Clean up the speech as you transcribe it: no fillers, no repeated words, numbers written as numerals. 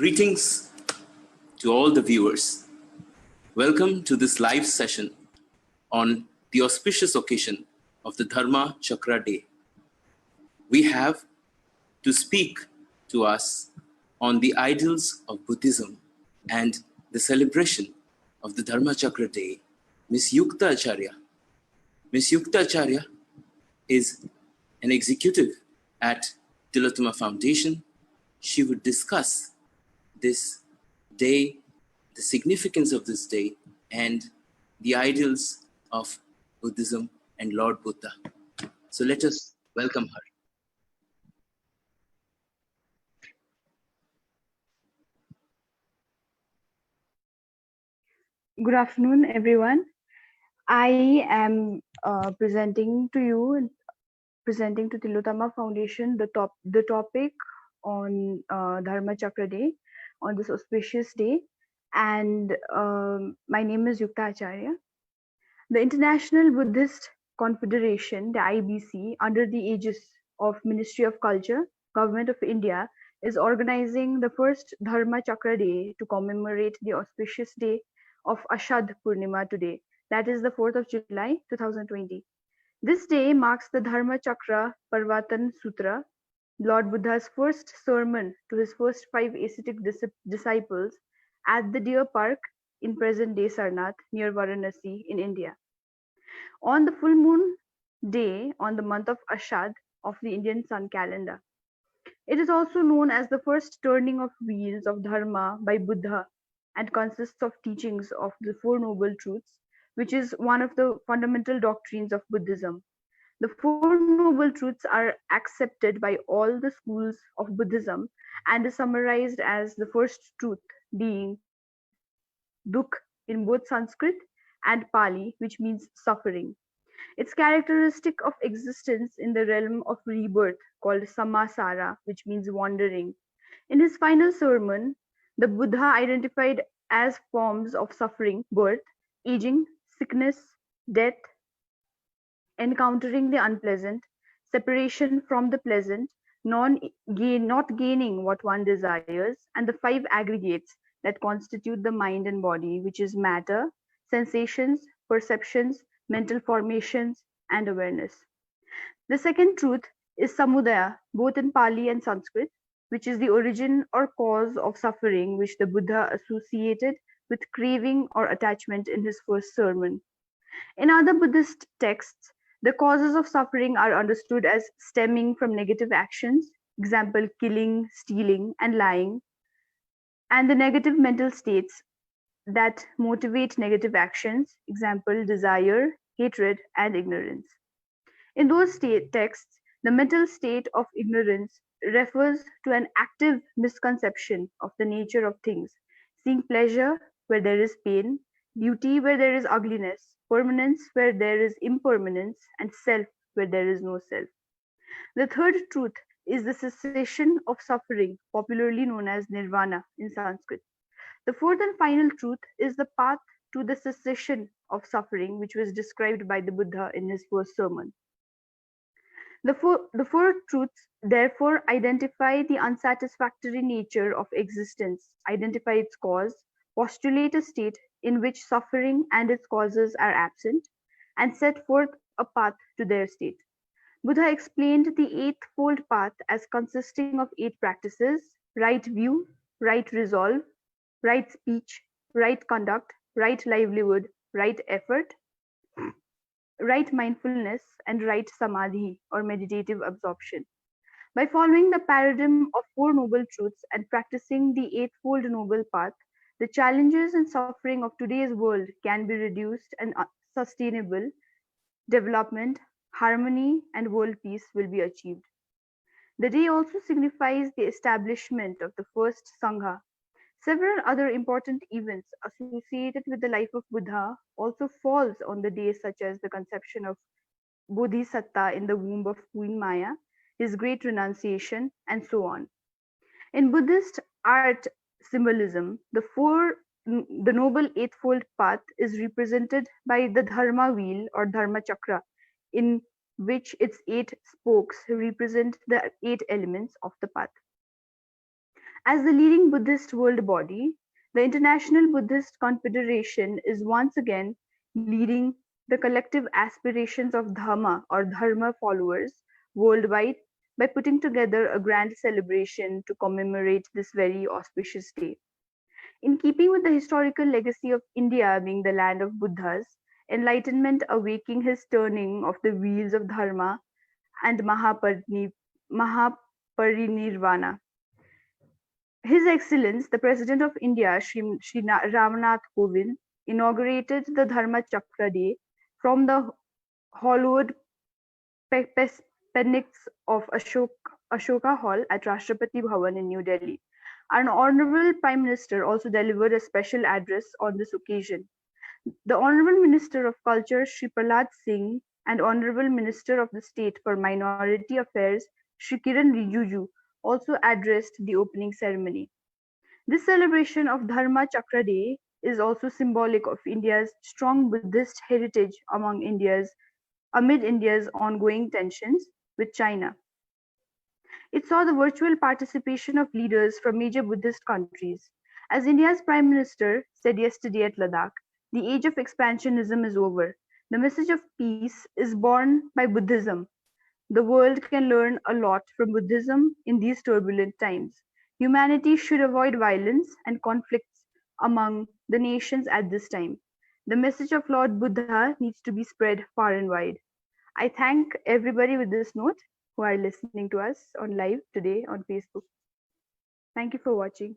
Greetings to all the viewers. Welcome to this live session on the auspicious occasion of the Dharma Chakra Day. We have to speak to us on the ideals of Buddhism and the celebration of the Dharma Chakra Day, Ms. Yukta Acharya. Ms. Yukta Acharya is an executive at Tillotoma Foundation. She would discuss this day, the significance of this day, and the ideals of Buddhism and Lord Buddha. So let us welcome her. Good afternoon, everyone. I am presenting to Tillotoma Foundation the topic on Dharma Chakra Day, on this auspicious day. And my name is Yukta Acharya. The International Buddhist Confederation, the IBC, under the aegis of Ministry of Culture, Government of India, is organizing the first Dharma Chakra Day to commemorate the auspicious day of Ashad Purnima today. That is the 4th of July, 2020. This day marks the Dharma Chakra Parvatan Sutra, Lord Buddha's first sermon to his first 5 ascetic disciples at the Deer Park in present-day Sarnath near Varanasi in India. On the full moon day on the month of Ashad of the Indian sun calendar. It is also known as the first turning of wheels of Dharma by Buddha and consists of teachings of the Four Noble Truths, which is one of the fundamental doctrines of Buddhism. The Four Noble Truths are accepted by all the schools of Buddhism and is summarized as the first truth being Dukh in both Sanskrit and Pali, which means suffering. Its characteristic of existence in the realm of rebirth called Samsara, which means wandering. In his final sermon, the Buddha identified as forms of suffering, birth, aging, sickness, death, encountering the unpleasant, separation from the pleasant, not gaining what one desires, and the 5 aggregates that constitute the mind and body, which is matter, sensations, perceptions, mental formations, and awareness. The second truth is samudaya, both in Pali and Sanskrit, which is the origin or cause of suffering, which the Buddha associated with craving or attachment in his first sermon. In other Buddhist texts, the causes of suffering are understood as stemming from negative actions, example, killing, stealing, and lying, and the negative mental states that motivate negative actions, example, desire, hatred, and ignorance. In those texts, the mental state of ignorance refers to an active misconception of the nature of things, seeing pleasure where there is pain, beauty where there is ugliness, permanence where there is impermanence, and self where there is no self. The third truth is the cessation of suffering, popularly known as nirvana in Sanskrit. The fourth and final truth is the path to the cessation of suffering, which was described by the Buddha in his first sermon. The four truths therefore identify the unsatisfactory nature of existence, identify its cause, postulate a state in which suffering and its causes are absent, and set forth a path to their state. Buddha explained the eightfold path as consisting of 8 practices: right view, right resolve, right speech, right conduct, right livelihood, right effort, right mindfulness, and right samadhi or meditative absorption. By following the paradigm of 4 noble truths and practicing the eightfold noble path, the challenges and suffering of today's world can be reduced and sustainable development, harmony, and world peace will be achieved. The day also signifies the establishment of the first Sangha. Several other important events associated with the life of Buddha also falls on the day, such as the conception of Bodhisatta in the womb of Queen Maya, his great renunciation, and so on. In Buddhist art symbolism, the noble eightfold path is represented by the Dharma wheel or Dharma Chakra, in which its 8 spokes represent the 8 elements of the path. As the leading Buddhist world body, the International Buddhist Confederation is once again leading the collective aspirations of Dharma or Dharma followers worldwide by putting together a grand celebration to commemorate this very auspicious day. In keeping with the historical legacy of India being the land of Buddhas, enlightenment awaking his turning of the wheels of Dharma and Mahaparinirvana. His Excellence, the President of India, Shri Ramnath Kovind, inaugurated the Dharma Chakra Day from the hallowed penics of Ashoka Hall at Rashtrapati Bhavan in New Delhi. An Honorable Prime Minister also delivered a special address on this occasion. The Honorable Minister of Culture, Shri Prahlad Singh, and Honorable Minister of the State for Minority Affairs, Shri Kiran Rijiju, also addressed the opening ceremony. This celebration of Dharma Chakra Day is also symbolic of India's strong Buddhist heritage amid India's ongoing tensions with China. It saw the virtual participation of leaders from major Buddhist countries. As India's Prime Minister said yesterday at Ladakh, the age of expansionism is over. The message of peace is born by Buddhism. The world can learn a lot from Buddhism in these turbulent times. Humanity should avoid violence and conflicts among the nations at this time. The message of Lord Buddha needs to be spread far and wide. I thank everybody with this note who are listening to us on live today on Facebook. Thank you for watching.